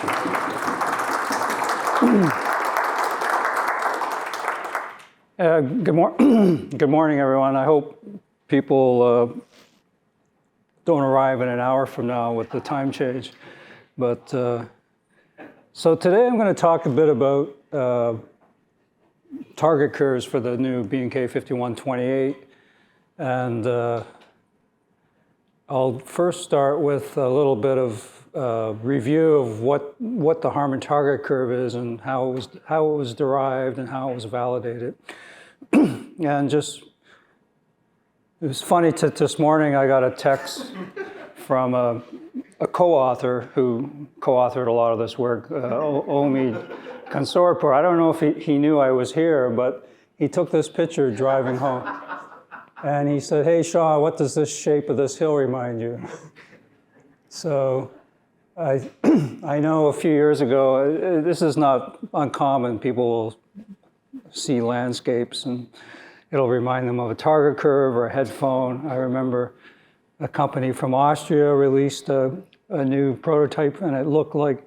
Good morning, everyone. I hope people don't arrive in an hour from now with the time change. But so today I'm going to talk a bit about target curves for the new B&K 5128. And I'll first start with a little bit of review of what the Harman target curve is and how it was derived and how it was validated. And just, it was funny, this morning I got a text from a co-author who co-authored a lot of this work, Omid Kansorpur. I don't know if he knew I was here, but he took this picture driving home. And he said, "Hey, Shaw, what does this shape of this hill remind you?" So I know a few years ago, this is not uncommon. People will see landscapes and it'll remind them of a target curve or a headphone. I remember a company from Austria released a new prototype and it looked like,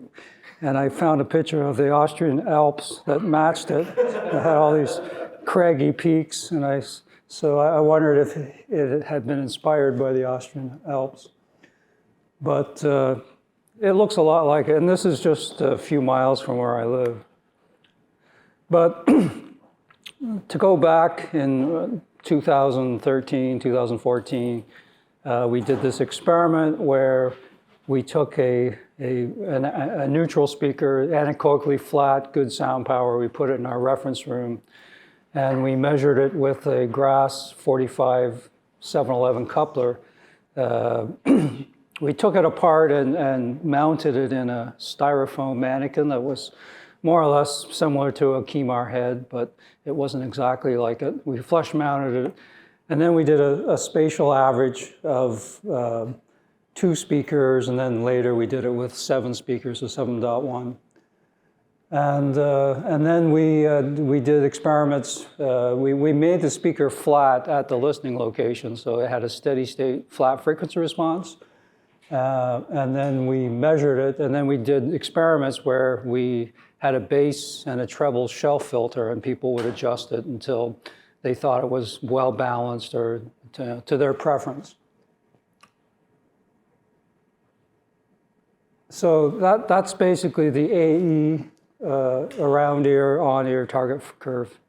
and I found a picture of the Austrian Alps that matched it. It had all these craggy peaks, and so I wondered if it had been inspired by the Austrian Alps. But it looks a lot like it, and this is just a few miles from where I live. But to go back in 2013, 2014, we did this experiment where we took a neutral speaker, anechoically flat, good sound power. We put it in our reference room, and we measured it with a Grass 45 711 coupler. We took it apart and mounted it in a styrofoam mannequin that was more or less similar to a Kemar head, but it wasn't exactly like it. We flush mounted it, and then we did a spatial average of 2 speakers, and then later we did it with 7 speakers, so 7.1. And then we did experiments. We made the speaker flat at the listening location, so it had a steady state flat frequency response. And then we measured it, and then we did experiments where we had a bass and a treble shelf filter, and people would adjust it until they thought it was well balanced or to their preference. So that's basically the AE around ear, on ear target curve.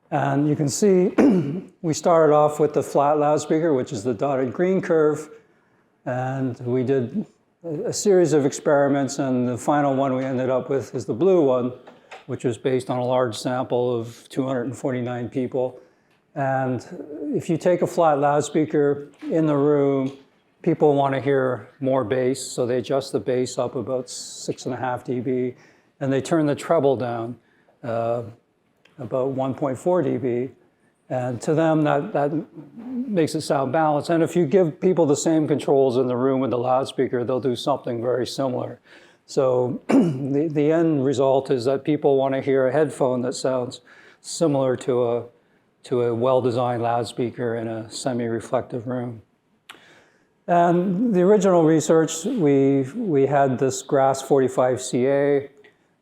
And you can see we started off with the flat loudspeaker, which is the dotted green curve. And we did a series of experiments, and the final one we ended up with is the blue one, which was based on a large sample of 249 people. And if you take a flat loudspeaker in the room, people want to hear more bass, so they adjust the bass up about 6.5 dB, and they turn the treble down about 1.4 dB. And to them, that makes it sound balanced. And if you give people the same controls in the room with the loudspeaker, they'll do something very similar. So the end result is that people want to hear a headphone that sounds similar to a well-designed loudspeaker in a semi-reflective room. And the original research, we had this Grass 45 CA,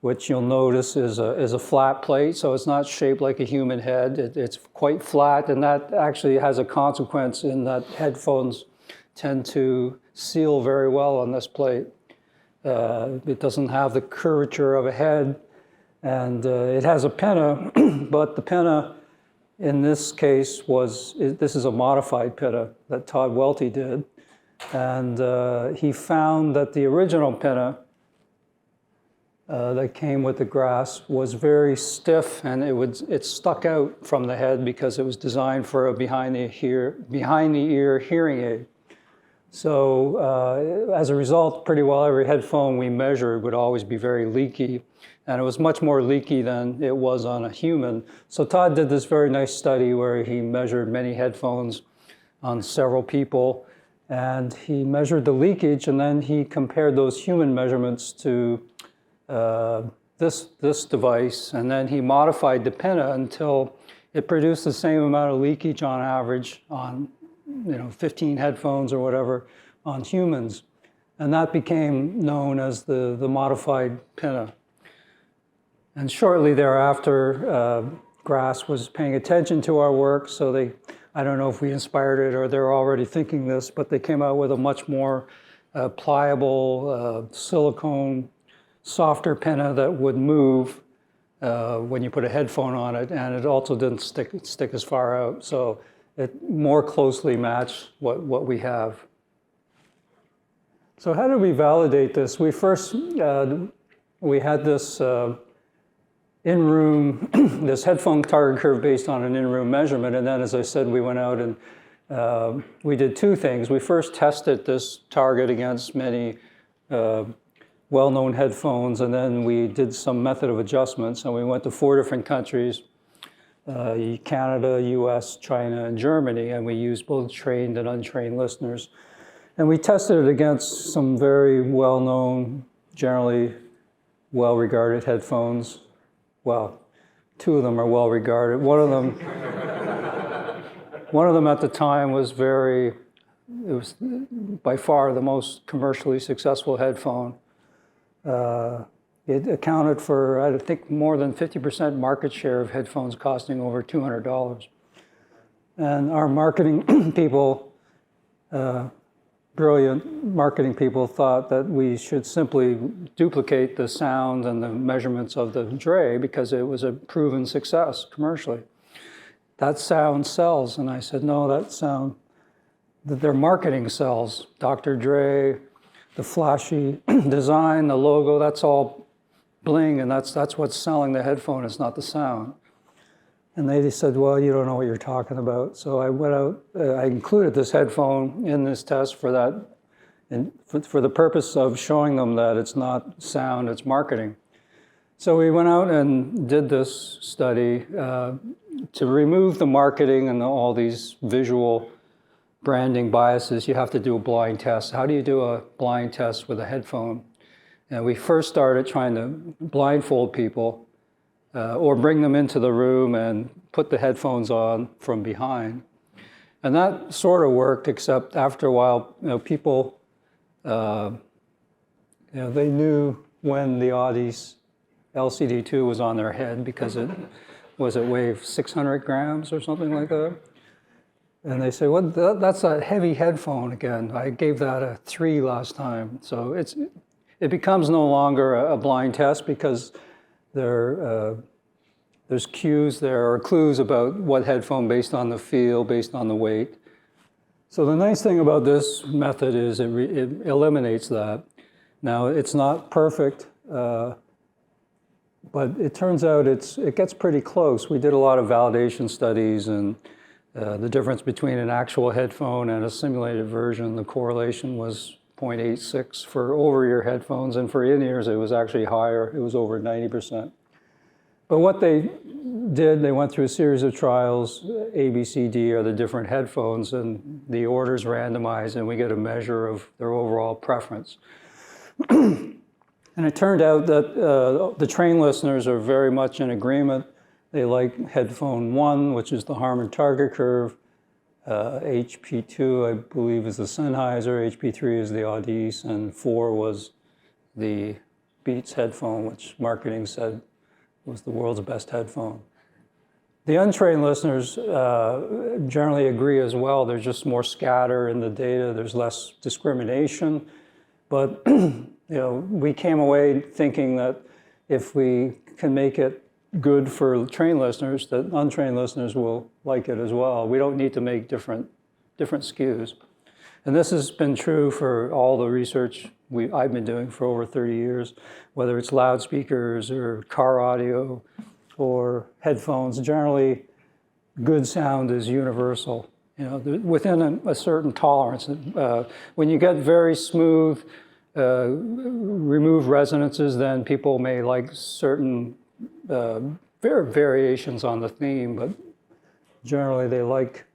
which you'll notice is a flat plate, so it's not shaped like a human head. It's quite flat, and that actually has a consequence in that headphones tend to seal very well on this plate. It doesn't have the curvature of a head, and it has a pinna, but the pinna in this case this is a modified pinna that Todd Welty did, and he found that the original pinna that came with the Grass was very stiff, and it stuck out from the head because it was designed for a behind the ear hearing aid. So as a result, pretty well every headphone we measured would always be very leaky, and it was much more leaky than it was on a human. So Todd did this very nice study where he measured many headphones on several people, and he measured the leakage, and then he compared those human measurements to this device, and then he modified the pinna until it produced the same amount of leakage on average on 15 headphones or whatever on humans. And that became known as the modified pinna. And shortly thereafter, Grass was paying attention to our work, so I don't know if we inspired it or they're already thinking this, but they came out with a much more pliable silicone, softer pinna that would move when you put a headphone on it, and it also didn't stick as far out, so it more closely matched what we have. So how did we validate this? We first, we had this in-room, this headphone target curve based on an in-room measurement, and then as I said, we went out and we did two things. We first tested this target against many well-known headphones, and then we did some method of adjustments, and we went to 4 different countries, Canada, US, China, and Germany, and we used both trained and untrained listeners. And we tested it against some very well-known, generally well-regarded headphones. Well, 2 of them are well-regarded. One of them at the time was it was by far the most commercially successful headphone. It accounted for, I think, more than 50% market share of headphones costing over $200. And our marketing people, brilliant marketing people, thought that we should simply duplicate the sound and the measurements of the Dre because it was a proven success commercially. That sound sells. And I said, no, that their marketing sells. Dr. Dre, the flashy design, the logo, that's all bling, and that's what's selling the headphone, it's not the sound. And they said, well, you don't know what you're talking about. So I went out, I included this headphone in this test for that, and for the purpose of showing them that it's not sound, it's marketing. So we went out and did this study to remove the marketing and all these visual branding biases. You have to do a blind test. How do you do a blind test with a headphone? And we first started trying to blindfold people or bring them into the room and put the headphones on from behind. And that sort of worked, except after a while, people, they knew when the Audi's LCD2 was on their head because it weighed 600 grams or something like that. And they say, well, that's a heavy headphone again. I gave that a 3 last time. So it becomes no longer a blind test because there's cues there or clues about what headphone based on the feel, based on the weight. So the nice thing about this method is it eliminates that. Now, it's not perfect, but it turns out it gets pretty close. We did a lot of validation studies, and the difference between an actual headphone and a simulated version, the correlation was 0.86 for over-ear headphones, and for in-ears it was actually higher. It was over 90%. But what they did, they went through a series of trials. A, B, C, D are the different headphones, and the order's randomized, and we get a measure of their overall preference. And it turned out that the trained listeners are very much in agreement. They like headphone 1, which is the Harman Target Curve. HP2, I believe, is the Sennheiser. HP3 is the Audis, and 4 was the Beats headphone, which marketing said was the world's best headphone. The untrained listeners generally agree as well. There's just more scatter in the data. There's less discrimination. But we came away thinking that if we can make it good for trained listeners, that untrained listeners will like it as well. We don't need to make different SKUs. And this has been true for all the research I've been doing for over 30 years, whether it's loudspeakers or car audio or headphones. Generally, good sound is universal, within a certain tolerance. When you get very smooth, remove resonances, then people may like certain variations on the theme, but generally they like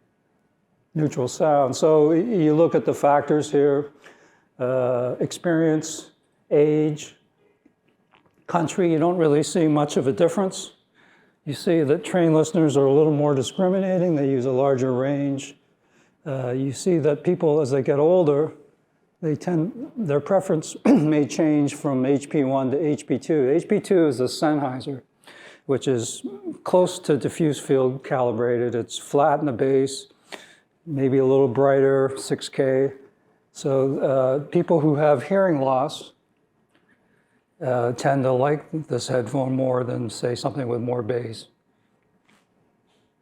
neutral sound. So you look at the factors here, experience, age, country, you don't really see much of a difference. You see that trained listeners are a little more discriminating. They use a larger range. You see that people, as they get older, their preference may change from HP1 to HP2. HP2 is the Sennheiser, which is close to diffuse field calibrated. It's flat in the bass, maybe a little brighter, 6K. So people who have hearing loss tend to like this headphone more than, say, something with more bass.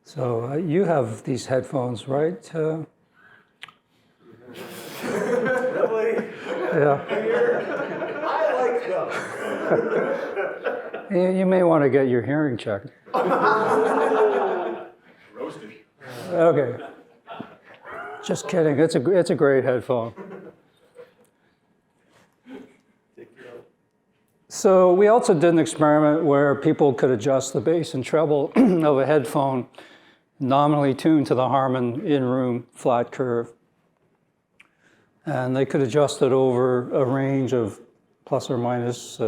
So you have these headphones, right? Yeah. I like them. You may want to get your hearing checked. Roasted. Okay. Just kidding. It's a great headphone. So we also did an experiment where people could adjust the bass and treble of a headphone nominally tuned to the Harman in-room flat curve. And they could adjust it over a range of plus or minus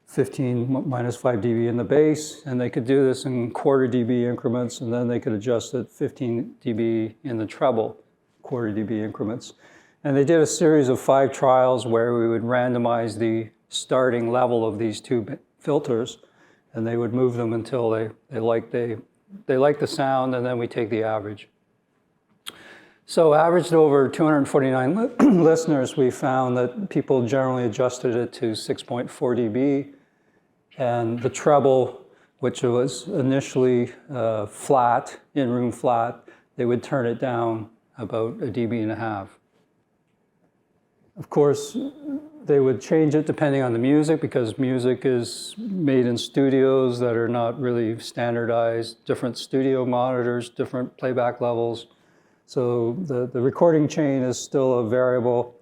15 minus 5 dB in the bass, and they could do this in quarter dB increments, and then they could adjust it 15 dB in the treble, quarter dB increments. And they did a series of 5 trials where we would randomize the starting level of these 2 filters, and they would move them until they like the sound, and then we take the average. So averaged over 249 listeners, we found that people generally adjusted it to 6.4 dB, and the treble, which was initially flat, in-room flat, they would turn it down about 1.5 dB. Of course, they would change it depending on the music, because music is made in studios that are not really standardized, different studio monitors, different playback levels. So the recording chain is still a variable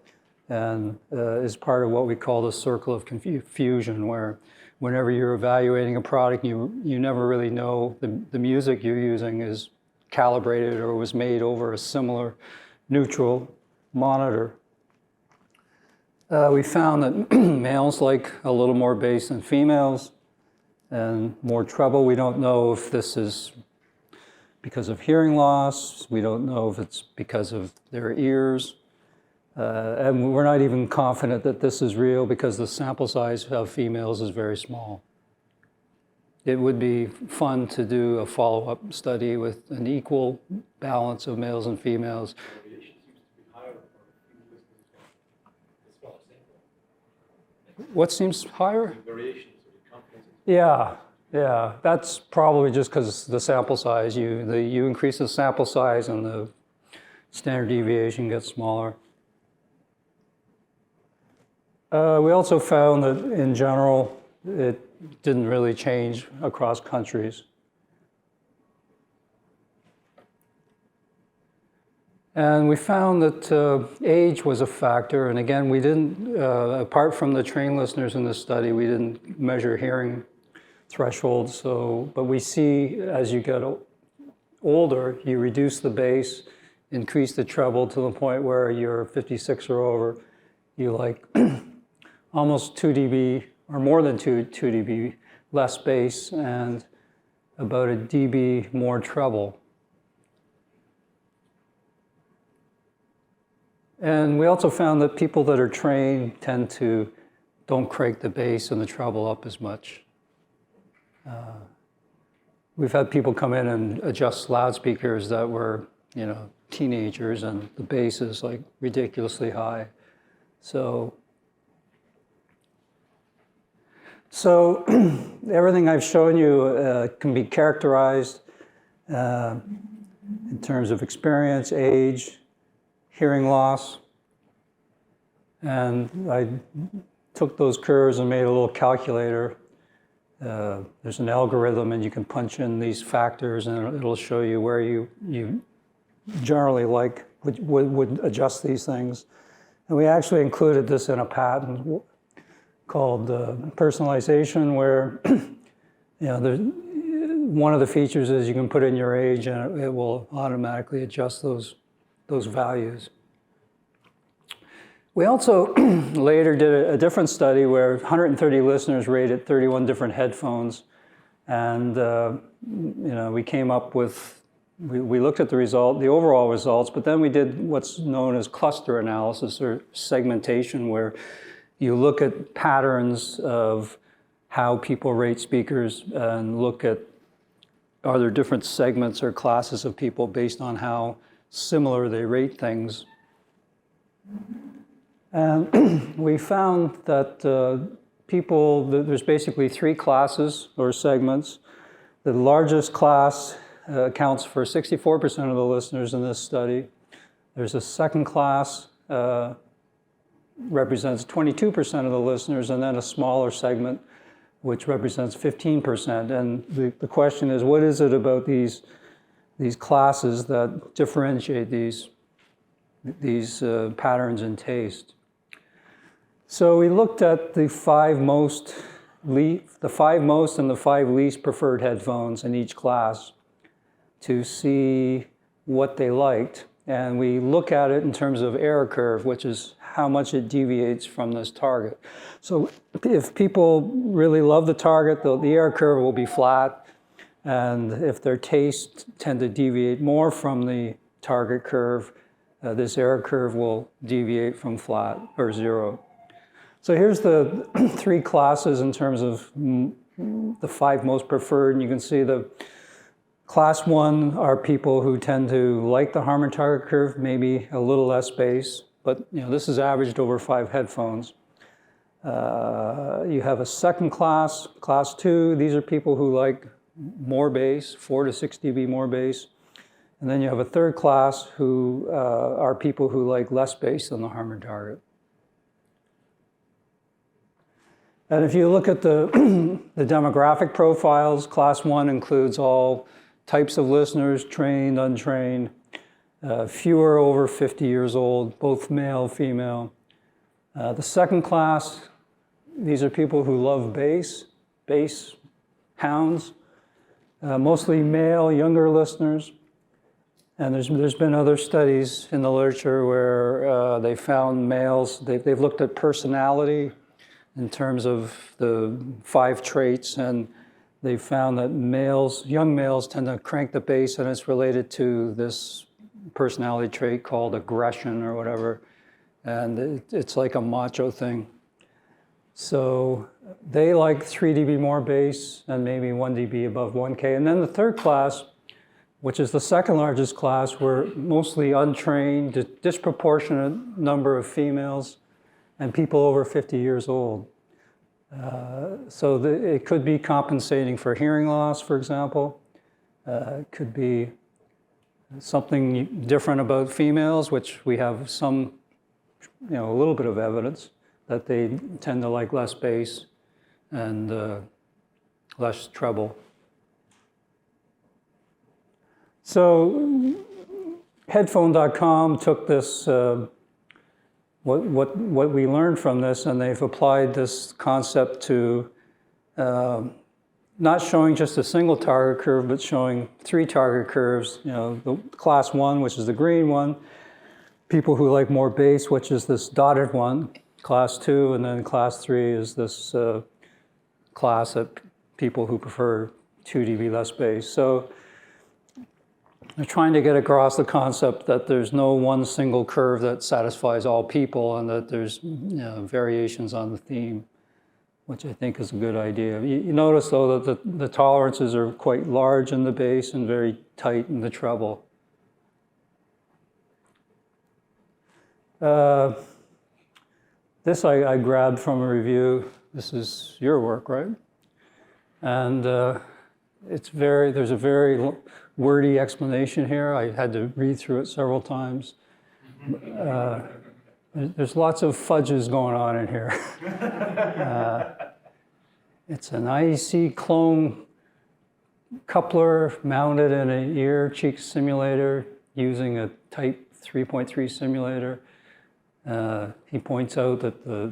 and is part of what we call the circle of confusion, where whenever you're evaluating a product, you never really know the music you're using is calibrated or was made over a similar neutral monitor. We found that males like a little more bass than females and more treble. We don't know if this is because of hearing loss. We don't know if it's because of their ears. And we're not even confident that this is real because the sample size of females is very small. It would be fun to do a follow-up study with an equal balance of males and females. What seems higher? Yeah, that's probably just because the sample size. You increase the sample size and the standard deviation gets smaller. We also found that in general, it didn't really change across countries. And we found that age was a factor. And again, we didn't, apart from the trained listeners in this study, we didn't measure hearing thresholds. But we see as you get older, you reduce the bass, increase the treble to the point where you're 56 or over, you like almost 2 dB or more than 2 dB less bass and about 1 dB more treble. And we also found that people that are trained don't crank the bass and the treble up as much. We've had people come in and adjust loudspeakers that were, teenagers, and the bass is like ridiculously high. So everything I've shown you can be characterized in terms of experience, age, hearing loss. And I took those curves and made a little calculator. There's an algorithm, and you can punch in these factors, and it'll show you where you generally would adjust these things. And we actually included this in a patent called personalization, where one of the features is you can put in your age, and it will automatically adjust those values. We also later did a different study where 130 listeners rated 31 different headphones, and we came up with we looked at the overall results, but then we did what's known as cluster analysis or segmentation, where you look at patterns of how people rate speakers and look at are there different segments or classes of people based on how similar they rate things. And we found that there's basically three classes or segments. The largest class accounts for 64% of the listeners in this study. There's a second class, represents 22% of the listeners, and then a smaller segment, which represents 15%. And the question is, what is it about these classes that differentiate these patterns in taste? So we looked at the five most and the five least preferred headphones in each class to see what they liked. And we look at it in terms of error curve, which is how much it deviates from this target. So if people really love the target, the error curve will be flat. And if their tastes tend to deviate more from the target curve, this error curve will deviate from flat or zero. So here's the three classes in terms of the five most preferred. And you can see the class one are people who tend to like the Harman target curve, maybe a little less bass, but this is averaged over 5 headphones. You have a second class, class two. These are people who like more bass, 4 to 6 dB more bass. And then you have a third class who are people who like less bass than the Harman target. And if you look at the demographic profiles, class one includes all types of listeners, trained, untrained, fewer over 50 years old, both male, female. The second class, these are people who love bass hounds, mostly male, younger listeners. And there's been other studies in the literature where they found males, they've looked at personality in terms of the 5 traits, and they found that young males tend to crank the bass, and it's related to this personality trait called aggression or whatever. And it's like a macho thing. So they like 3 dB more bass and maybe 1 dB above 1K. And then the third class, which is the second largest class, were mostly untrained, disproportionate number of females, and people over 50 years old. So it could be compensating for hearing loss, for example. It could be something different about females, which we have some, a little bit of evidence that they tend to like less bass and less treble. So Headphone.com took this, what we learned from this, and they've applied this concept to not showing just a single target curve, but showing 3 target curves. The class 1, which is the green one, people who like more bass, which is this dotted one, class 2, and then class 3 is this class of people who prefer 2 dB less bass. So they're trying to get across the concept that there's no one single curve that satisfies all people, and that there's variations on the theme, which I think is a good idea. You notice, though, that the tolerances are quite large in the bass and very tight in the treble. This I grabbed from a review. This is your work, right? And there's a very wordy explanation here. I had to read through it several times. There's lots of fudges going on in here. It's an IEC clone coupler mounted in an ear cheek simulator using a Type 3.3 simulator. He points out that the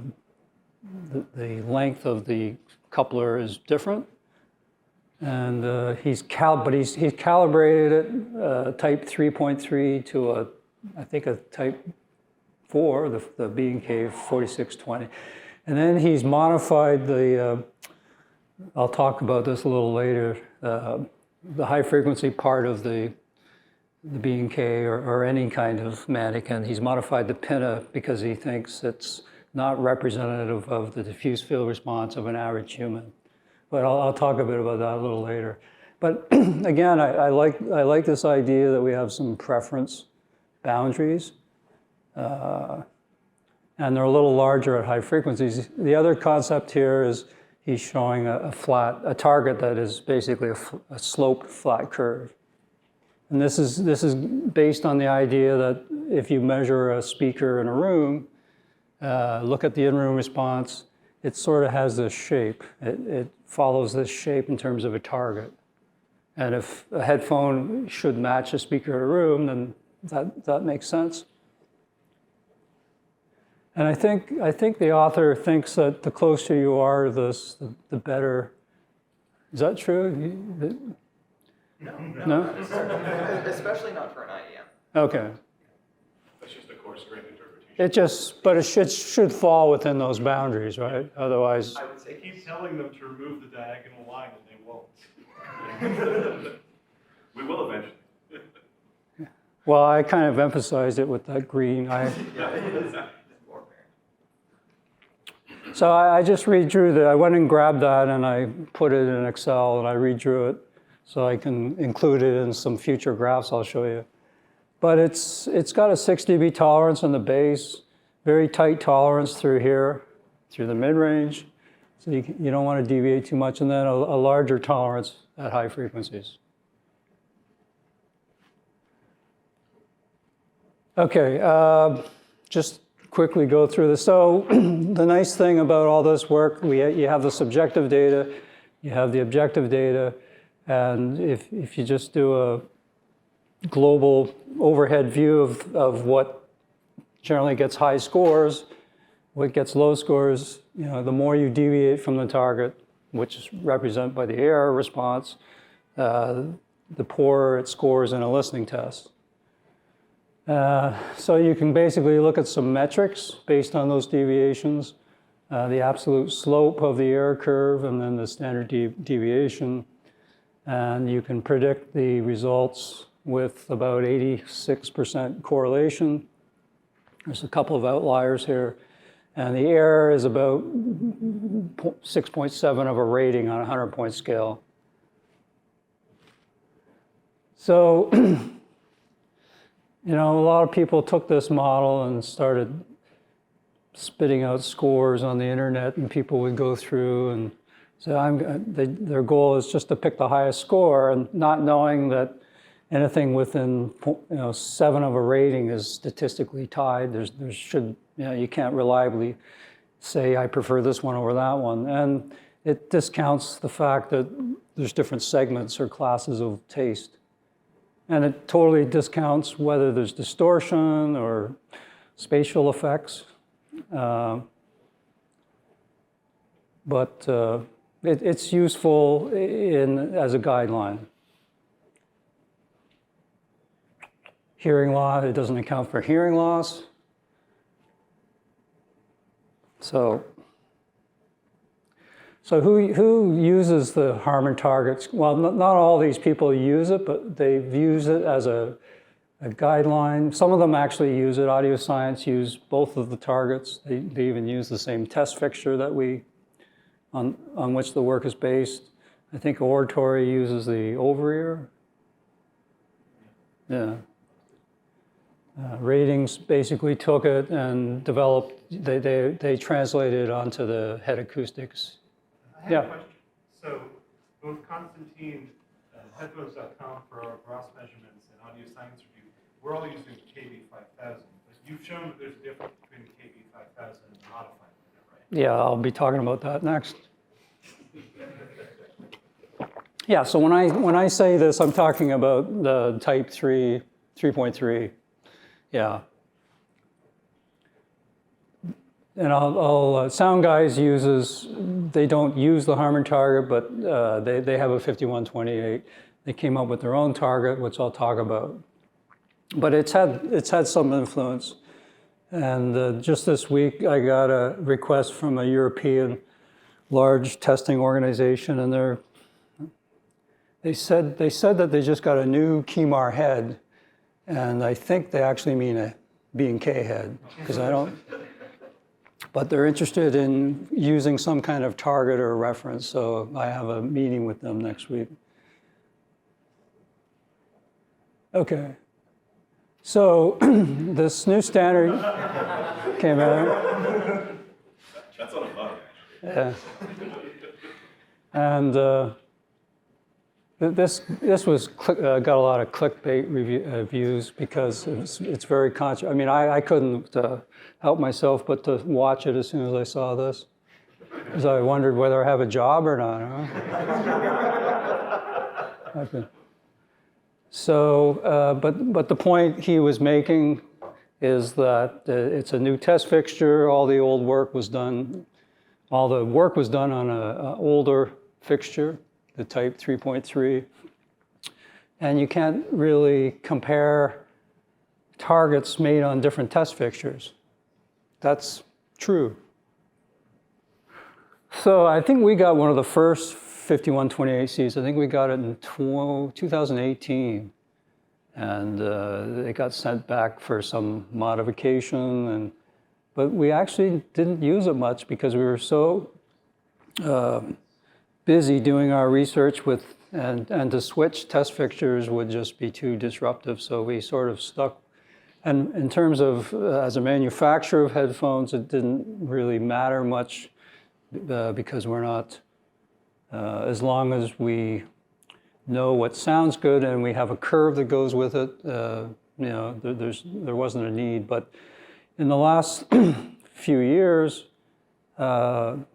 length of the coupler is different. And he's calibrated it Type 3.3 to I think a Type 4, the B&K 4620. And then he's modified I'll talk about this a little later, the high frequency part of the the B&K or any kind of mannequin. He's modified the pinna because he thinks it's not representative of the diffuse field response of an average human. But I'll talk a bit about that a little later. But again, I like this idea that we have some preference boundaries. And they're a little larger at high frequencies. The other concept here is he's showing a target that is basically a sloped flat curve. And this is based on the idea that if you measure a speaker in a room, look at the in-room response, it sort of has this shape. It follows this shape in terms of a target. And if a headphone should match a speaker in a room, then that makes sense. And I think the author thinks that the closer you are to this, the better. Is that true? No? Especially not for an IEM. Okay. That's just a coarse-grained interpretation. But it should fall within those boundaries, right? Otherwise. I would say They keep telling them to remove the diagonal line and they won't. We will eventually. Well, I kind of emphasized it with that green. So I just redrew that. I went and grabbed that and I put it in Excel and I redrew it so I can include it in some future graphs I'll show you. But it's got a 6 dB tolerance in the base, very tight tolerance through here, through the mid-range. So you don't want to deviate too much, and then a larger tolerance at high frequencies. Okay, just quickly go through this. So the nice thing about all this work, you have the subjective data, you have the objective data, and if you just do a global overhead view of what generally gets high scores, what gets low scores, the more you deviate from the target, which is represented by the error response, the poorer it scores in a listening test. So you can basically look at some metrics based on those deviations, the absolute slope of the error curve and then the standard deviation. And you can predict the results with about 86% correlation. There's a couple of outliers here. And the error is about 6.7 of a rating on a 100-point scale. So, a lot of people took this model and started spitting out scores on the internet, and people would go through and say, their goal is just to pick the highest score, and not knowing that anything within 7 of a rating is statistically tied. You can't reliably say, I prefer this one over that one. And it discounts the fact that there's different segments or classes of taste. And it totally discounts whether there's distortion or spatial effects. But it's useful as a guideline. Hearing loss, it doesn't account for hearing loss. So who uses the Harman targets? Well, not all these people use it, but they've used it as a guideline. Some of them actually use it. Audio Science use both of the targets. They even use the same test fixture that on which the work is based. I think Oratory uses the over-ear. Yeah. Ratings basically took it and developed, they translated it onto the head acoustics. I have a question. So both Constantine and headphones.com for our Ross measurements and Audio Science Review, we're all using KB5000. But you've shown that there's a difference between the KB5000 and the modified limit, right? Yeah, I'll be talking about that next. Yeah, so when I say this, I'm talking about the type 3, 3.3. Yeah. And Sound Guys they don't use the Harman target, but they have a 5128. They came up with their own target, which I'll talk about. But it's had some influence. And just this week, I got a request from a European large testing organization, and they said that they just got a new KEMAR head, And I think they actually mean a B&K head, because I don't, but they're interested in using some kind of target or reference, so I have a meeting with them next week. Okay, so this new standard came out. That's on a bug, actually. Yeah. And this was got a lot of clickbait views because it's very I mean, I couldn't help myself but to watch it as soon as I saw this, because I wondered whether I have a job or not. Huh? Okay. So, but the point he was making is that it's a new test fixture. All the work was done on an older fixture, the type 3.3. And you can't really compare targets made on different test fixtures. That's true. So I think we got one of the first 5128Cs. I think we got it in 2018. And it got sent back for some modification. But we actually didn't use it much because we were so busy doing our research with, and to switch test fixtures would just be too disruptive. So we sort of stuck. And in terms of, as a manufacturer of headphones, it didn't really matter much because we're not, as long as we know what sounds good and we have a curve that goes with it, you know, there wasn't a need. But in the last few years,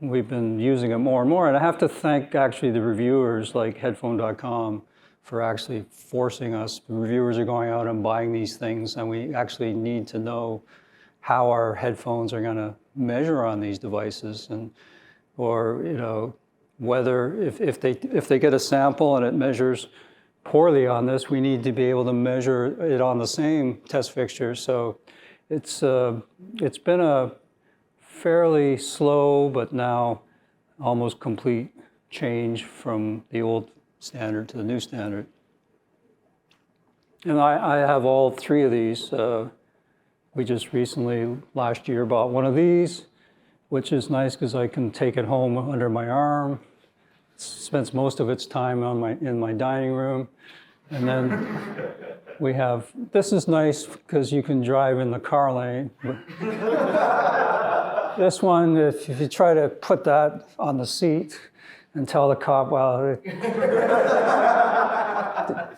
we've been using it more and more. And I have to thank actually the reviewers like Headphone.com for actually forcing us. The reviewers are going out and buying these things, and we actually need to know how our headphones are going to measure on these devices, or you know, whether if they get a sample and it measures poorly on this, we need to be able to measure it on the same test fixture. So it's been a fairly slow, but now almost complete change from the old standard to the new standard. And I have all three of these. We just recently, last year, bought one of these, which is nice because I can take it home under my arm. It spends most of its time in my dining room. And then we have, this is nice because you can drive in the car lane. This one, if you try to put that on the seat and tell the cop, well, it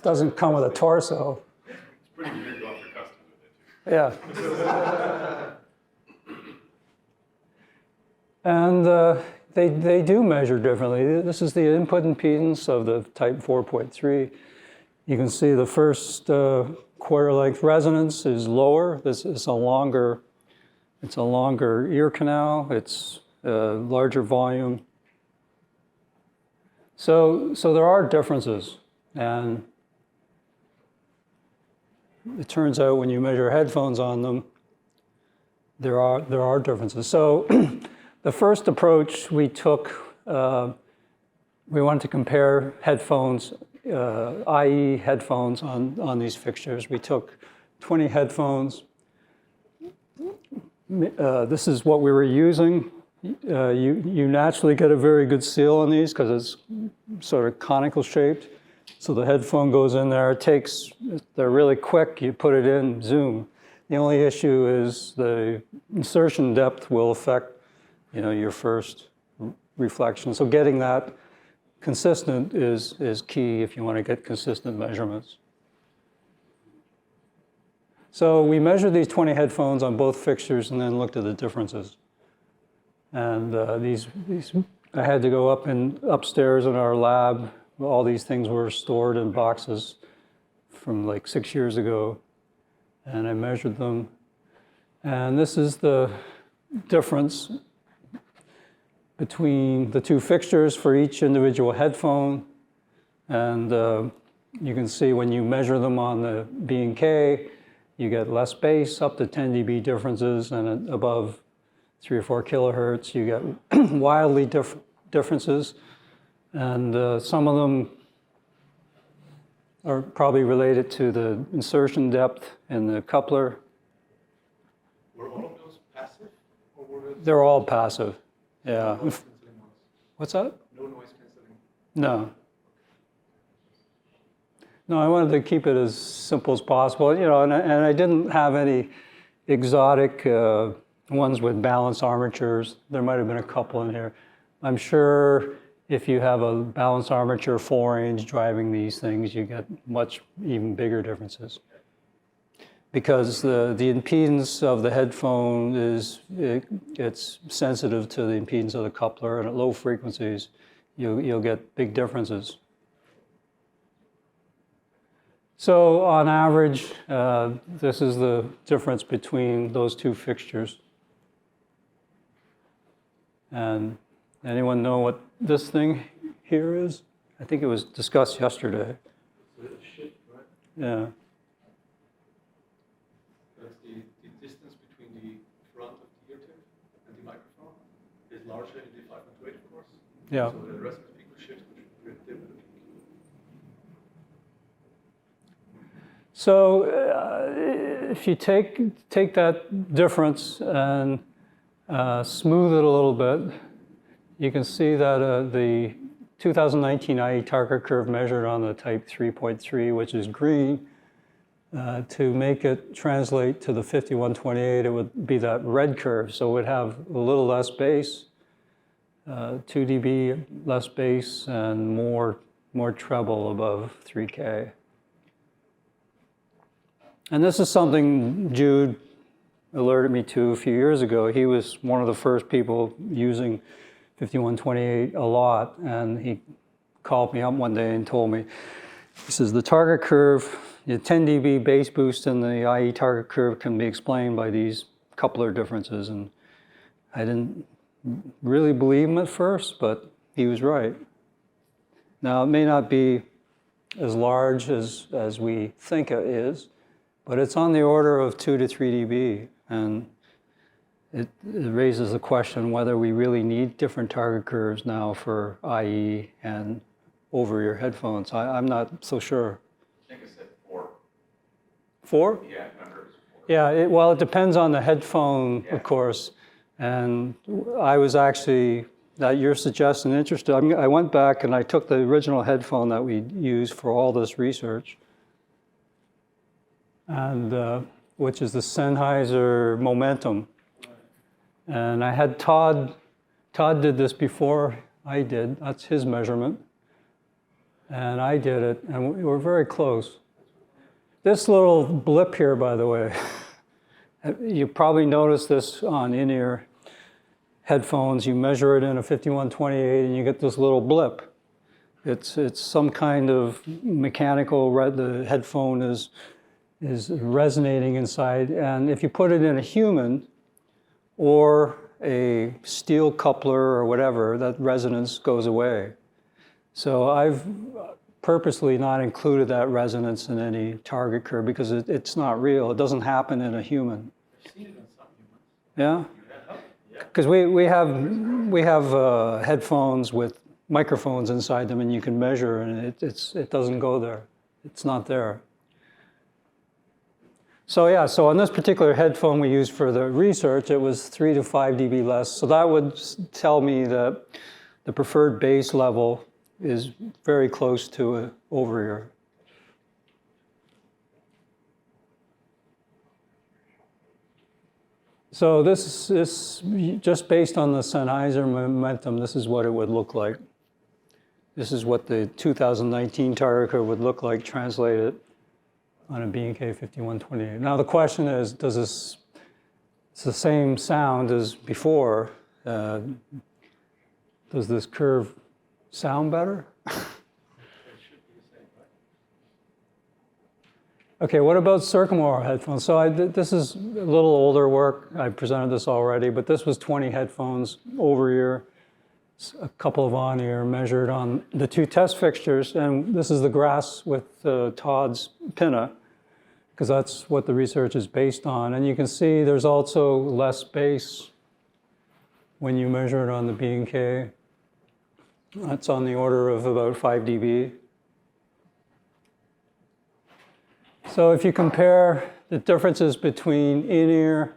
doesn't come with a torso. It's pretty weird going for custom with it, too. Yeah. And they do measure differently. This is the input impedance of the type 4.3. You can see the first quarter length resonance is lower. This is a longer ear canal. It's a larger volume. So there are differences, and it turns out when you measure headphones on them, there are differences. So the first approach we took, we wanted to compare headphones, IE headphones on these fixtures. We took 20 headphones. This is what we were using. You naturally get a very good seal on these because it's sort of conical shaped. So the headphone goes in there. They're really quick. You put it in, zoom. The only issue is the insertion depth will affect, you know, your first reflection. So getting that consistent is key if you want to get consistent measurements. So we measured these 20 headphones on both fixtures and then looked at the differences. And these I had to go upstairs in our lab. All these things were stored in boxes from like 6 years ago. And I measured them. And this is the difference between the two fixtures for each individual headphone. And you can see when you measure them on the B&K, you get less bass, up to 10 dB differences, and above 3 or 4 kilohertz, you get wildly differences. And some of them are probably related to the insertion depth in the coupler. Were all of those passive, or were they They're all passive. Yeah. noise canceling ones? What's that? No noise canceling. No. No, I wanted to keep it as simple as possible, and I didn't have any exotic ones with balanced armatures. There might have been a couple in here. I'm sure if you have a balanced armature 4-inch driving these things, you get much even bigger differences. Because the impedance of the headphone it's sensitive to the impedance of the coupler, and at low frequencies, you'll get big differences. So on average, this is the difference between those two fixtures. And anyone know what this thing here is? I think it was discussed yesterday. So it's shift, right? Yeah. That's the distance between the front of the ear tip and the microphone is larger in the 5.8, of course. Yeah. So the resonance peak will shift, which will dip with the peak. So if you take that difference and smooth it a little bit, you can see that the 2019 IE target curve measured on the type 3.3, which is green, to make it translate to the 5128, it would be that red curve. So it would have a little less bass, 2 dB less bass, and more treble above 3K. And this is something Jude alerted me to a few years ago. He was one of the first people using 5128 a lot, and he called me up one day and told me, he says, the target curve, the 10 dB bass boost in the IE target curve can be explained by these coupler differences. And I didn't really believe him at first, but he was right. Now, it may not be as large as we think it is, but it's on the order of 2 to 3 dB, and it raises the question whether we really need different target curves now for IE and over-ear headphones. I'm not so sure. I think I said 4. 4? Yeah, I remember it was 4. Yeah, well, it depends on the headphone, Yeah. of course. And I was actually, that your suggestion, interested. I went back and I took the original headphone that we used for all this research, and which is the Sennheiser Momentum. And I had Todd did this before I did. That's his measurement. And I did it, and we were very close. This little blip here, by the way, you probably noticed this on in-ear headphones. You measure it in a 5128 and you get this little blip. It's some kind of mechanical, the headphone is resonating inside. And if you put it in a human or a steel coupler or whatever, that resonance goes away. So I've purposely not included that resonance in any target curve because it's not real. It doesn't happen in a human. I've seen it on some humans. Yeah? Because we have headphones with microphones inside them, and you can measure, and it doesn't go there. It's not there. So yeah, so on this particular headphone we used for the research, it was 3 to 5 dB less. So that would tell me that the preferred bass level is very close to an over-ear. So this is just based on the Sennheiser Momentum, this is what it would look like. This is what the 2019 target curve would look like translated on a B&K 5128. Now the question is, it's the same sound as before. Does this curve sound better? Okay, what about circumaural headphones? So this is a little older work. I presented this already, but this was 20 headphones over ear, a couple of on ear measured on the 2 test fixtures. And this is the grass with Todd's pinna, because that's what the research is based on. And you can see there's also less bass when you measure it on the B&K. That's on the order of about 5 dB. So if you compare the differences between in-ear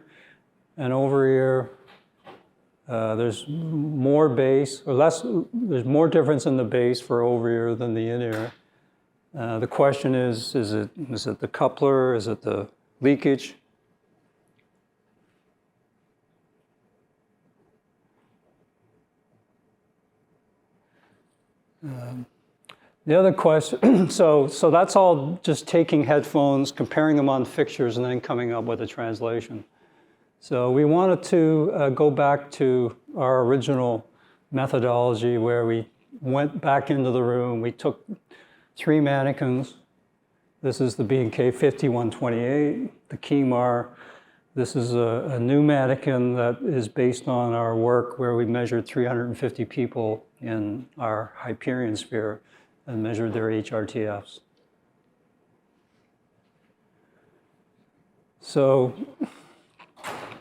and over-ear, there's more bass, or less, there's more difference in the bass for over-ear than the in-ear. The question is it the coupler, is it the leakage? The other question, so that's all just taking headphones, comparing them on fixtures, and then coming up with a translation. So we wanted to go back to our original methodology where we went back into the room. We took 3 mannequins. This is the B&K 5128, the Kemar. This is a new mannequin that is based on our work where we measured 350 people in our Hyperion sphere and measured their HRTFs. So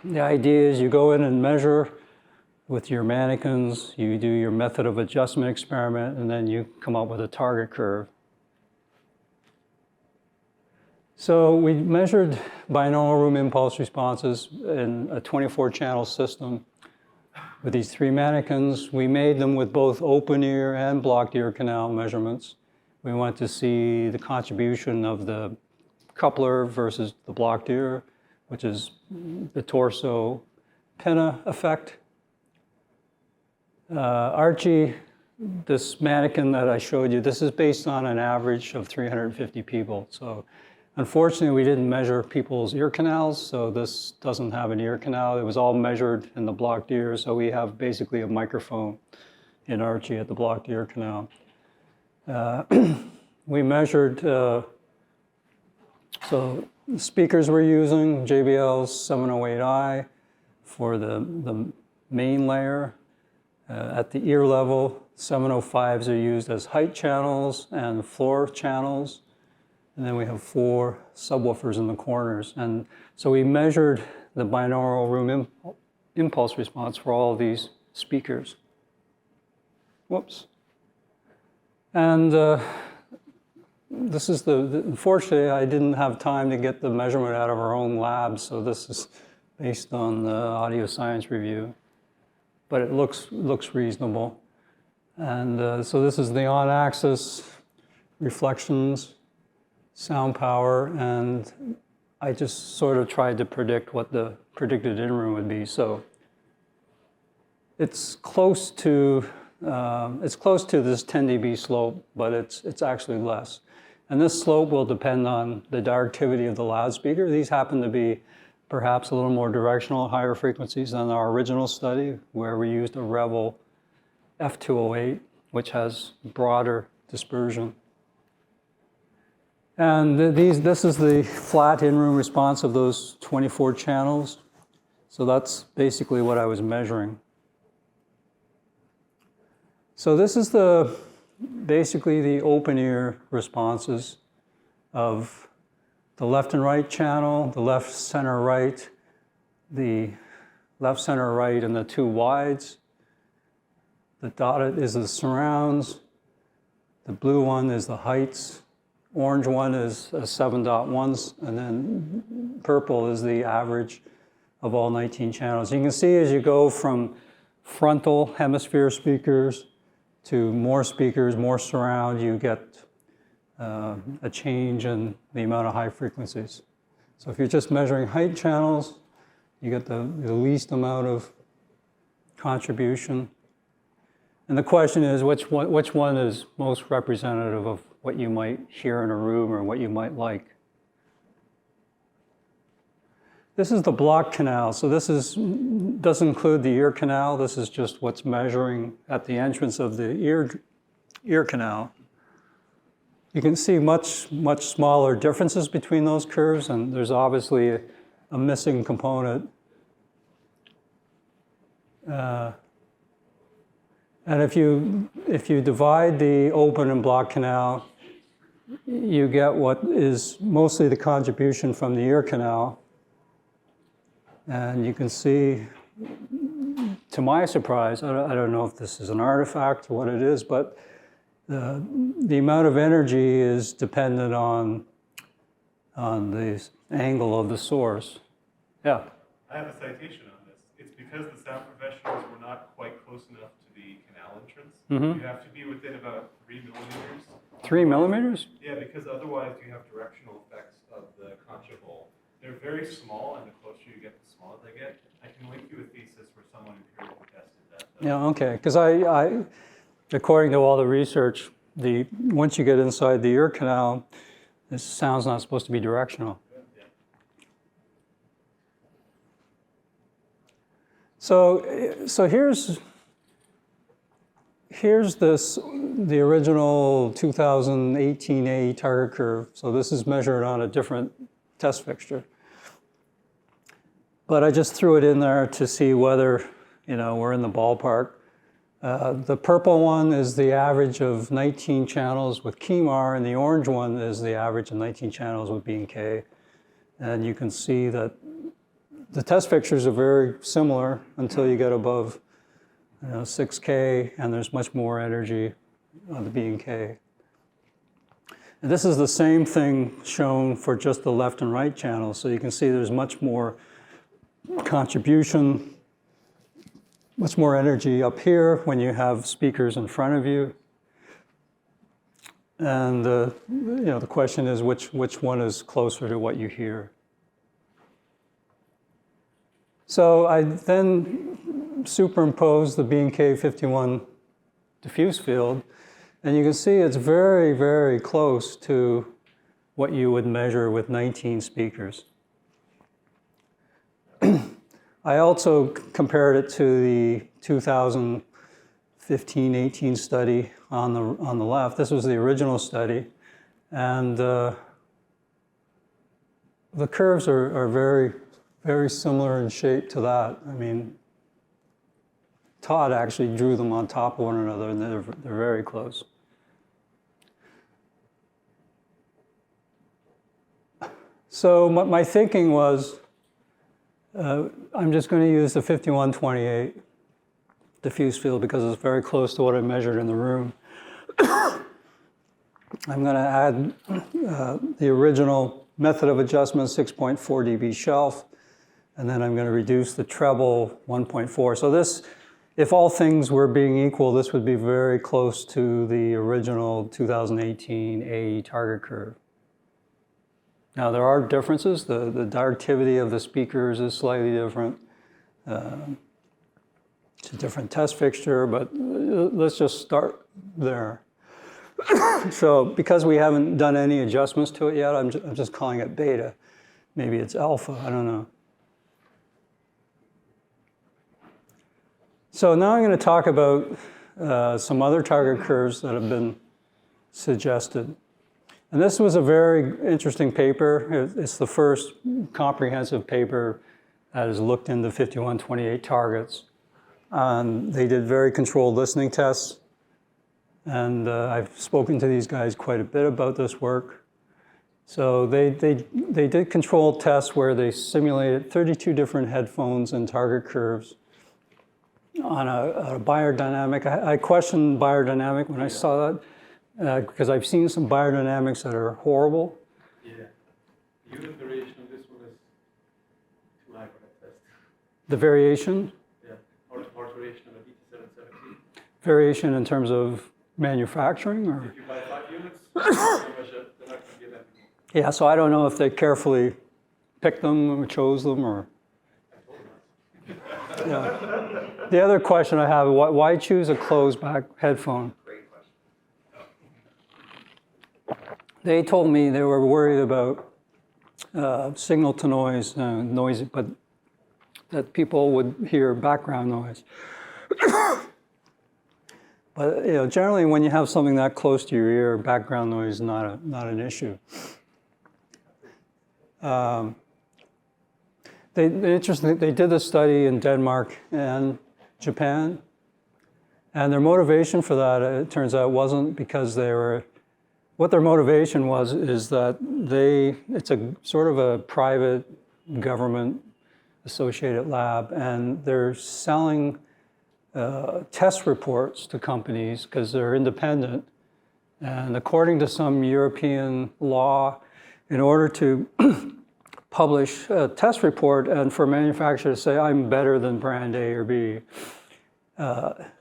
the idea is you go in and measure with your mannequins, you do your method of adjustment experiment, and then you come up with a target curve. So we measured binaural room impulse responses in a 24-channel system with these 3 mannequins. We made them with both open ear and blocked ear canal measurements. We wanted to see the contribution of the coupler versus the blocked ear, which is the torso pinna effect. Archie, this mannequin that I showed you, this is based on an average of 350 people. So unfortunately, we didn't measure people's ear canals, so this doesn't have an ear canal. It was all measured in the blocked ear, so we have basically a microphone in Archie at the blocked ear canal. We measured, so the speakers we're using, JBL's 708i for the main layer. At the ear level, 705s are used as height channels and floor channels. And then we have 4 subwoofers in the corners. And so we measured the binaural room impulse response for all of these speakers. Whoops. And this is unfortunately, I didn't have time to get the measurement out of our own lab, so this is based on the audio science review. But it looks reasonable. And so this is the on-axis reflections, sound power, and I just sort of tried to predict what the predicted in-room would be. So it's close to this 10 dB slope, but it's actually less. And this slope will depend on the directivity of the loudspeaker. These happen to be perhaps a little more directional, higher frequencies than our original study, where we used a Rebel F208, which has broader dispersion. And this is the flat in-room response of those 24 channels. So that's basically what I was measuring. So this is basically the open ear responses of the left and right channel, the left, center, right, the left, center, right, and the 2 wides. The dotted is the surrounds. The blue one is the heights. Orange one is 7.1s, and then purple is the average of all 19 channels. You can see as you go from frontal hemisphere speakers to more speakers, more surround, you get a change in the amount of high frequencies. So if you're just measuring height channels, you get the least amount of contribution. And the question is, which one is most representative of what you might hear in a room or what you might like? This is the blocked canal. So this doesn't include the ear canal. This is just what's measuring at the entrance of the ear canal. You can see much smaller differences between those curves, and there's obviously a missing component. And if you divide the open and blocked canal, you get what is mostly the contribution from the ear canal. And you can see, to my surprise, I don't know if this is an artifact or what it is, but the amount of energy is dependent on on the angle of the source. Yeah. I have a citation on this. It's because the sound professionals were not quite close enough to the canal entrance. Mm-hmm. You have to be within about 3 millimeters. 3 millimeters? Yeah, because otherwise you have directional effects of the concha hole. They're very small, and the closer you get, the smaller they get. I can link you a thesis where someone empirically tested that. Yeah, okay. Because I, according to all the research, once you get inside the ear canal, the sound's not supposed to be directional. So here's the original 2018 AE target curve. So this is measured on a different test fixture. But I just threw it in there to see whether, we're in the ballpark. The purple one is the average of 19 channels with KEMAR, and the orange one is the average of 19 channels with B&K. And you can see that the test fixtures are very similar until you get above 6K, and there's much more energy on the B&K. And this is the same thing shown for just the left and right channels. So you can see there's much more contribution, much more energy up here when you have speakers in front of you. And the question is which one is closer to what you hear. So I then superimposed the B&K 51 diffuse field, and you can see it's very, very close to what you would measure with 19 speakers. I also compared it to the 2015-18 study on the left. This was the original study, and the curves are very, very similar in shape to that. I mean, Todd actually drew them on top of one another, and they're very close. So my thinking was, I'm just going to use the 5128 diffuse field because it's very close to what I measured in the room. I'm going to add the original method of adjustment, 6.4 dB shelf, and then I'm going to reduce the treble 1.4. So this, if all things were being equal, this would be very close to the original 2018 AE target curve. Now, there are differences. The directivity of the speakers is slightly different. It's a different test fixture, but let's just start there. So because we haven't done any adjustments to it yet, I'm just calling it beta. Maybe it's alpha, I don't know. So now I'm going to talk about some other target curves that have been suggested. And this was a very interesting paper. It's the first comprehensive paper that has looked into 5128 targets. They did very controlled listening tests. And I've spoken to these guys quite a bit about this work. So they did controlled tests where they simulated 32 different headphones and target curves on a biodynamic. I questioned biodynamic when I saw that. Because I've seen some biodynamics that are horrible. Yeah. The unit variation of this one is too high for that test. The variation? Yeah. Or variation of a BT770. Variation in terms of manufacturing? Or? If you buy 5 units, they're not going to get that. Yeah, so I don't know if they carefully picked them or chose them or. Yeah. The other question I have, why choose a closed back headphone? They told me they were worried about signal to noise, noisy, but that people would hear background noise. But generally, when you have something that close to your ear, background noise is not an issue. They did a study in Denmark and Japan, and their motivation for that, it turns out, wasn't because they were. What their motivation was is that it's a sort of a private government associated lab, and they're selling test reports to companies because they're independent. And according to some European law, in order to publish a test report and for a manufacturer to say, I'm better than brand A or B.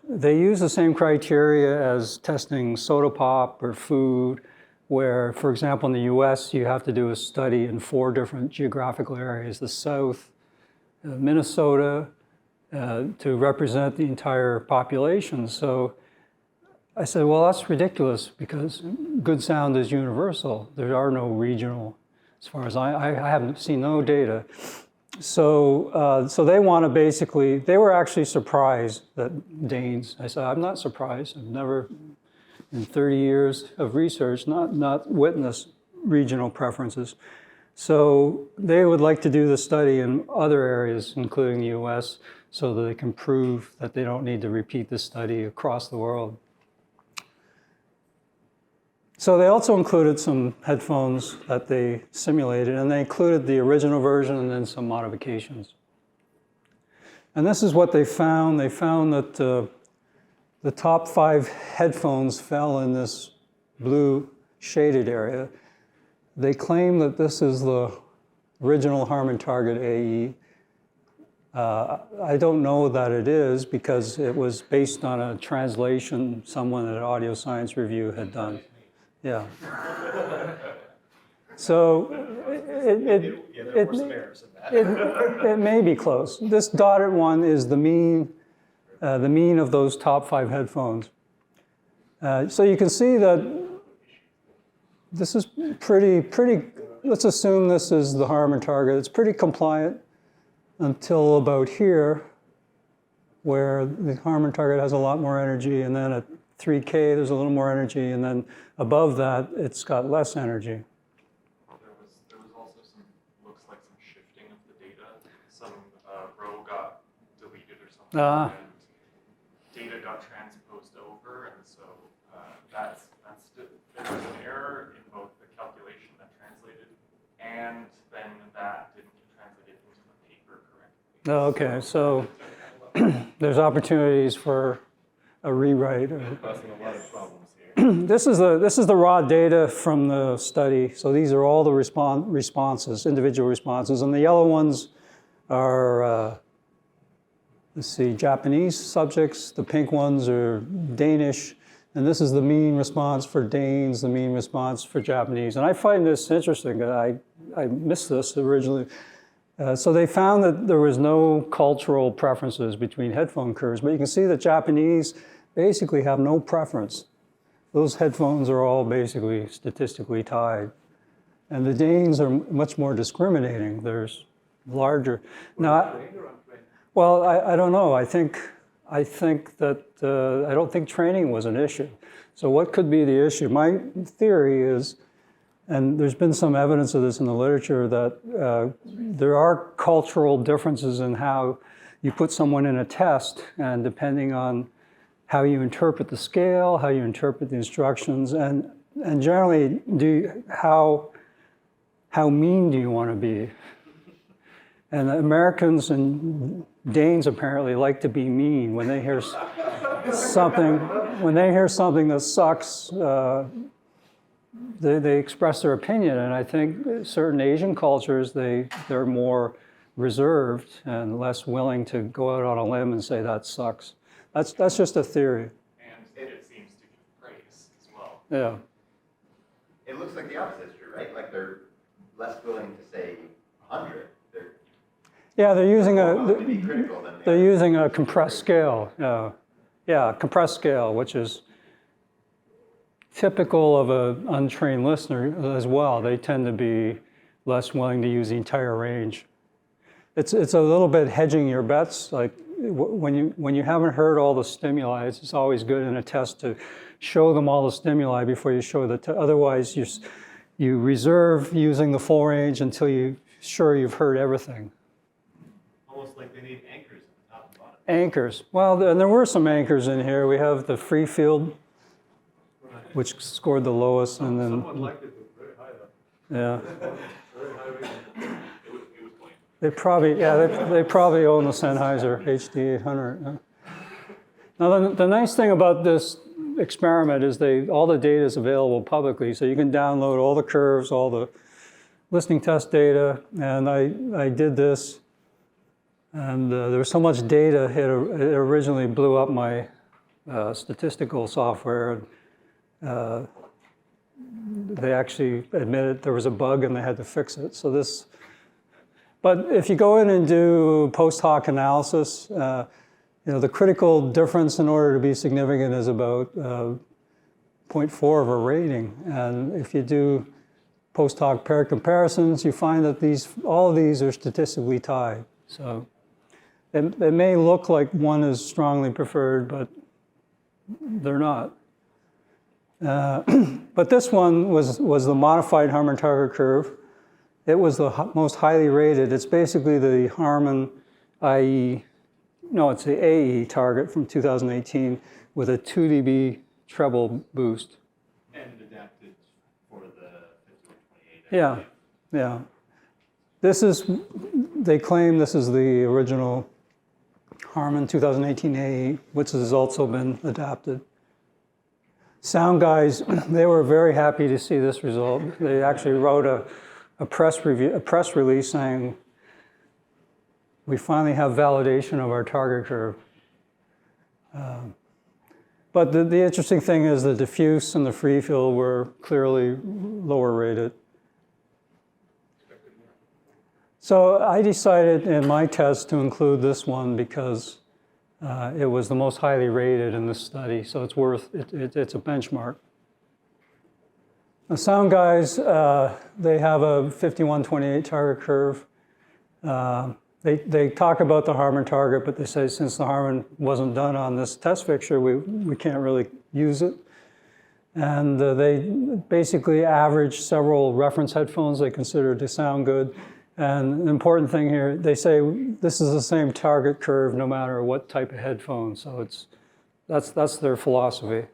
They use the same criteria as testing soda pop or food, where, for example, in the US, you have to do a study in 4 different geographical areas, the South, Minnesota, to represent the entire population. So I said, well, that's ridiculous because good sound is universal. There are no regional, as far as I haven't seen no data. So they want to basically, they were actually surprised that Danes, I said, I'm not surprised. I've never, in 30 years of research, not witnessed regional preferences. So they would like to do the study in other areas, including the US, so that they can prove that they don't need to repeat the study across the world. So they also included some headphones that they simulated, and they included the original version and then some modifications. And this is what they found. They found that the top 5 headphones fell in this blue shaded area. They claim that this is the original Harman Target AE. I don't know that it is because it was based on a translation someone at Audio Science Review had done. Yeah. So it may be close. This dotted one is the mean of those top 5 headphones. So you can see that this is pretty, let's assume this is the Harman Target. It's pretty compliant until about here, where the Harman Target has a lot more energy, and then at 3K there's a little more energy, and then above that it's got less energy. There was also looks like some shifting of the data. Some row got deleted or something, and data got transposed over, and so there was an error in both the calculation that translated and then that didn't get translated into the paper correctly. Oh, okay, so there's opportunities for a rewrite. Causing a lot of problems here. This is the raw data from the study. So these are all the responses, individual responses, and the yellow ones are let's see, Japanese subjects. The pink ones are Danish. And this is the mean response for Danes, the mean response for Japanese. And I find this interesting. I missed this originally. So they found that there was no cultural preferences between headphone curves, but you can see that Japanese basically have no preference. Those headphones are all basically statistically tied. And the Danes are much more discriminating. There's larger. Now, well, I don't know. I think that I don't think training was an issue. So what could be the issue? My theory is, and there's been some evidence of this in the literature, that there are cultural differences in how you put someone in a test, and depending on how you interpret the scale, how you interpret the instructions, and generally, how mean do you want to be? And Americans and Danes apparently like to be mean. When they hear something that sucks, they express their opinion. And I think certain Asian cultures, they're more reserved and less willing to go out on a limb and say that sucks. That's just a theory. And it seems to give praise as well. Yeah. It looks like the opposite is true, right? Like they're less willing to say 100. Yeah, they're using They're using a compressed scale. Yeah, compressed scale, which is typical of an untrained listener as well. They tend to be less willing to use the entire range. It's a little bit hedging your bets. Like when you haven't heard all the stimuli, it's always good in a test to show them all the stimuli before you show the otherwise you reserve using the full range until you're sure you've heard everything. Almost like they need anchors at the top and bottom. Anchors. Well, and there were some anchors in here. We have the free field, which scored the lowest, and then Someone liked it very high though. yeah. Very high rating. They probably own the Sennheiser HD 800. Now the nice thing about this experiment is all the data is available publicly, so you can download all the curves, all the listening test data, and I did this, and there was so much data, it originally blew up my statistical software. They actually admitted there was a bug and they had to fix it. So this, but if you go in and do post hoc analysis, the critical difference in order to be significant is about 0.4 of a rating. And if you do post hoc paired comparisons, you find that all of these are statistically tied. So it may look like one is strongly preferred, but they're not. But this one was the modified Harman Target curve. It was the most highly rated. It's basically the Harman IE, no, it's the AE target from 2018 with a 2 dB treble boost. And adapted for the 5128. Yeah, yeah. This is, they claim this is the original Harman 2018 AE, which has also been adapted. Sound guys, they were very happy to see this result. They actually wrote a press release saying, we finally have validation of our target curve. But the interesting thing is the diffuse and the free field were clearly lower rated. So I decided in my test to include this one because it was the most highly rated in this study, so it's it's a benchmark. The sound guys, they have a 5128 target curve. They talk about the Harman target, but they say since the Harman wasn't done on this test fixture, we can't really use it. And they basically average several reference headphones they consider to sound good. And an important thing here, they say this is the same target curve no matter what type of headphone. So that's their philosophy.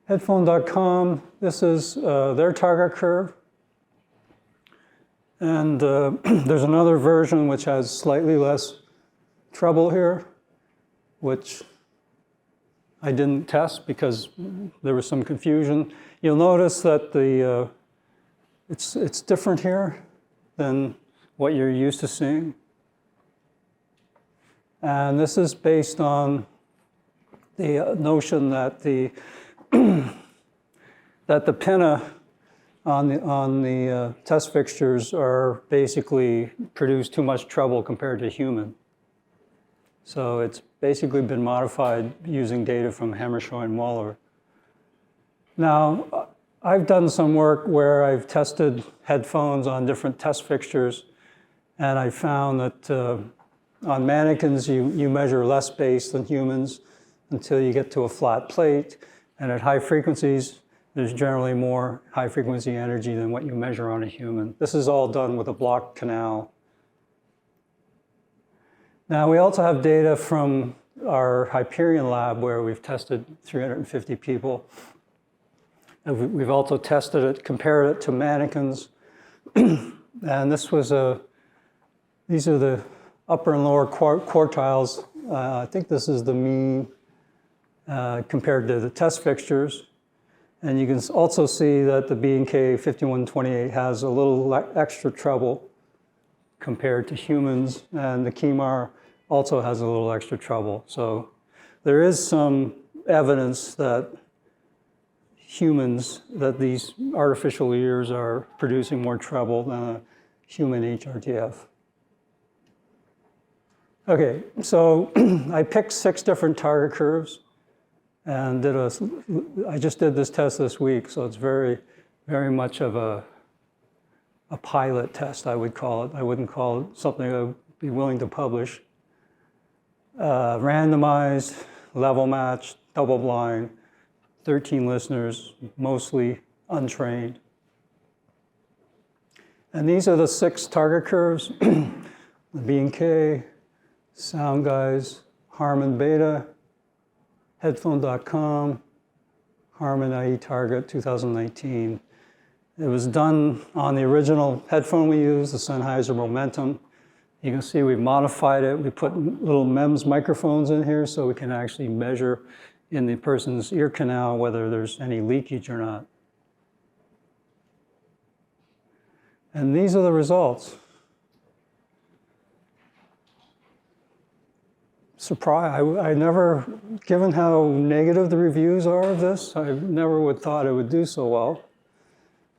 Headphone.com, this is their target curve. And there's another version which has slightly less treble here, which I didn't test because there was some confusion. You'll notice that it's different here than what you're used to seeing. And this is based on the notion that the pinna on the test fixtures are basically produce too much treble compared to human. So it's basically been modified using data from Hammershoy and Waller. Now, I've done some work where I've tested headphones on different test fixtures, and I found that on mannequins, you measure less bass than humans until you get to a flat plate, and at high frequencies, there's generally more high-frequency energy than what you measure on a human. This is all done with a blocked canal. Now, we also have data from our Hyperion lab where we've tested 350 people. And we've also tested it, compared it to mannequins. And this was these are the upper and lower quartiles. I think this is the mean compared to the test fixtures. And you can also see that the B&K 5128 has a little extra treble compared to humans, and the KEMAR also has a little extra treble. So there is some evidence that that these artificial ears are producing more treble than a human HRTF. Okay, so I picked 6 different target curves and I just did this test this week, so it's very, very much of a pilot test, I would call it. I wouldn't call it something I would be willing to publish. Randomized, level matched, double blind, 13 listeners, mostly untrained. And these are the 6 target curves, the B&K, Sound Guys, Harman Beta, Headphone.com, Harman IE Target 2019. It was done on the original headphone we used, the Sennheiser Momentum. You can see we've modified it. We put little MEMS microphones in here so we can actually measure in the person's ear canal whether there's any leakage or not. And these are the results. Surprise, I never, given how negative the reviews are of this, I never would thought it would do so well.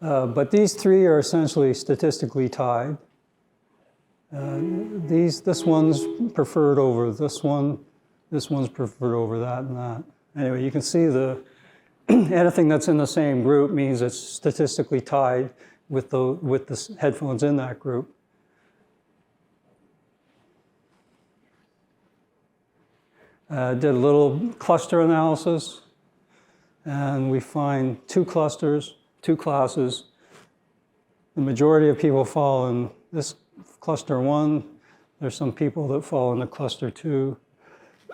But these three are essentially statistically tied. This one's preferred over this one's preferred over that and that. Anyway, you can see anything that's in the same group means it's statistically tied with the headphones in that group. Did a little cluster analysis, and we find two clusters, two classes. The majority of people fall in this cluster 1. There's some people that fall into cluster 2.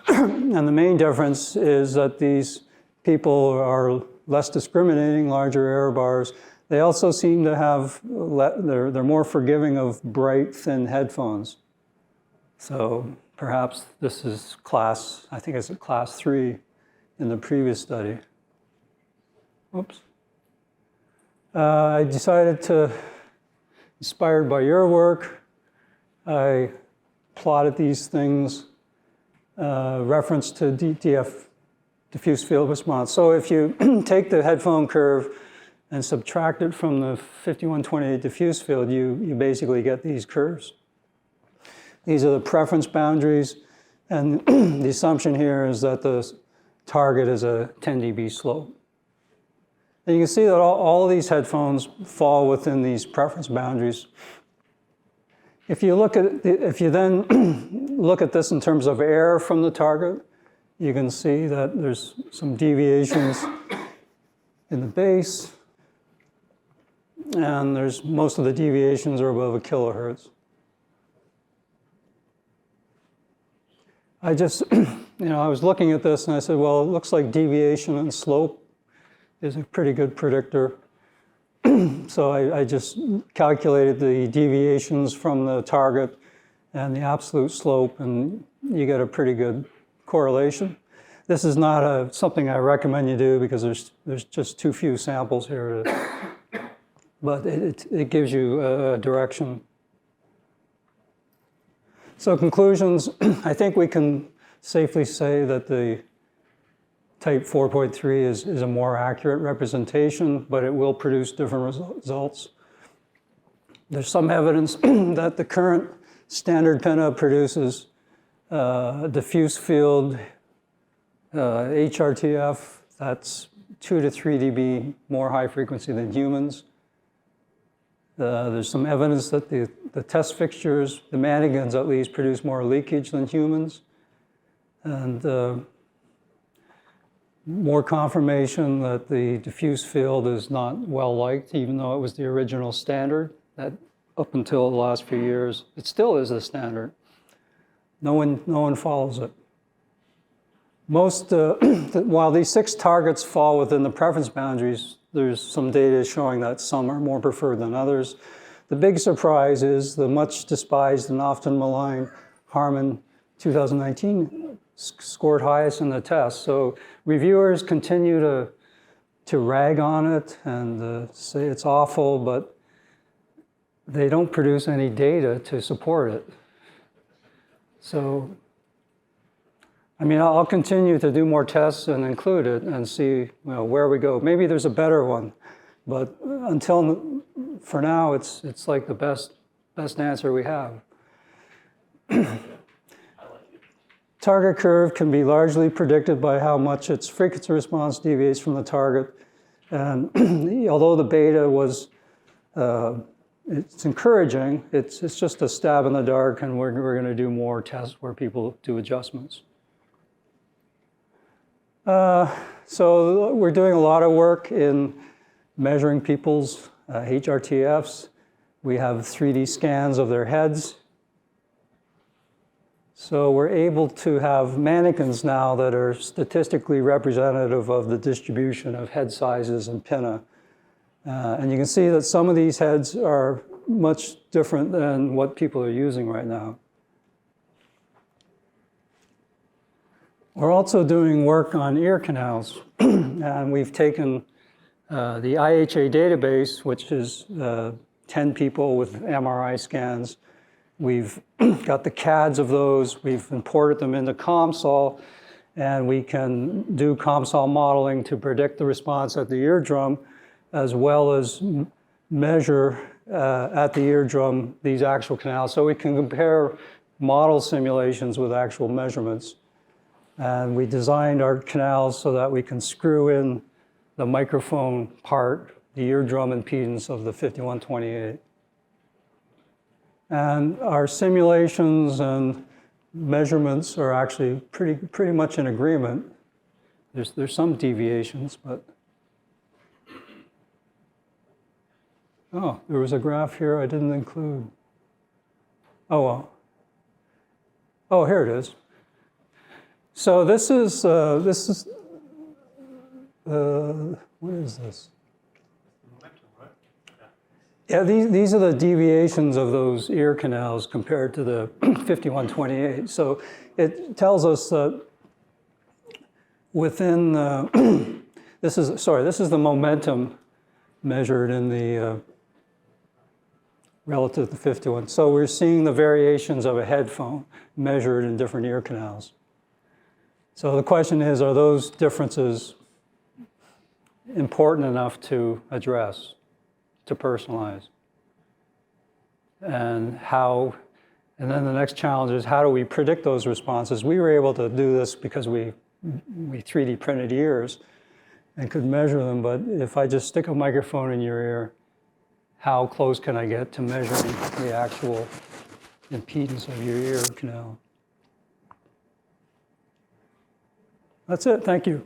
And the main difference is that these people are less discriminating, larger error bars. They also seem to have, they're more forgiving of bright, thin headphones. So perhaps this is I think it's class 3 in the previous study. Oops. I decided to, inspired by your work, I plotted these things, reference to diffuse field response. So if you take the headphone curve and subtract it from the 5128 diffuse field, you basically get these curves. These are the preference boundaries, and the assumption here is that the target is a 10 dB slope. And you can see that all of these headphones fall within these preference boundaries. If you then look at this in terms of error from the target, you can see that there's some deviations in the base, and most of the deviations are above a kilohertz. I was looking at this and I said, well, it looks like deviation and slope is a pretty good predictor. So I just calculated the deviations from the target and the absolute slope, and you get a pretty good correlation. This is not something I recommend you do because there's just too few samples here, but it gives you a direction. So conclusions, I think we can safely say that the type 4.3 is a more accurate representation, but it will produce different results. There's some evidence that the current standard pinna produces diffuse field HRTF that's 2 to 3 dB more high frequency than humans. There's some evidence that the test fixtures, the mannequins at least, produce more leakage than humans. And more confirmation that the diffuse field is not well liked, even though it was the original standard. That up until the last few years, it still is the standard. No one follows it. While these 6 targets fall within the preference boundaries, there's some data showing that some are more preferred than others. The big surprise is the much despised and often maligned Harman 2019 scored highest in the test. So reviewers continue to rag on it and say it's awful, but they don't produce any data to support it. So, I mean, I'll continue to do more tests and include it and see where we go. Maybe there's a better one, but for now, it's like the best answer we have. Target curve can be largely predicted by how much its frequency response deviates from the target. And although the beta was, it's encouraging, it's just a stab in the dark, and we're going to do more tests where people do adjustments. So we're doing a lot of work in measuring people's HRTFs. We have 3D scans of their heads. So we're able to have mannequins now that are statistically representative of the distribution of head sizes and pinna. And you can see that some of these heads are much different than what people are using right now. We're also doing work on ear canals. And we've taken the IHA database, which is 10 people with MRI scans. We've got the CADs of those. We've imported them into COMSOL, and we can do COMSOL modeling to predict the response at the eardrum, as well as measure at the eardrum these actual canals. So we can compare model simulations with actual measurements. And we designed our canals so that we can screw in the microphone part, the eardrum impedance of the 5128. And our simulations and measurements are actually pretty much in agreement. There's some deviations, but. Oh, there was a graph here I didn't include. Oh, well. Oh, here it is. So this is what is this? Yeah, these are the deviations of those ear canals compared to the 5128. So it tells us that within this is the momentum measured in the relative to 51. So we're seeing the variations of a headphone measured in different ear canals. So the question is, are those differences important enough to address, to personalize? And then the next challenge is, how do we predict those responses? We were able to do this because we 3D printed ears and could measure them, but if I just stick a microphone in your ear, how close can I get to measuring the actual impedance of your ear canal? That's it, thank you.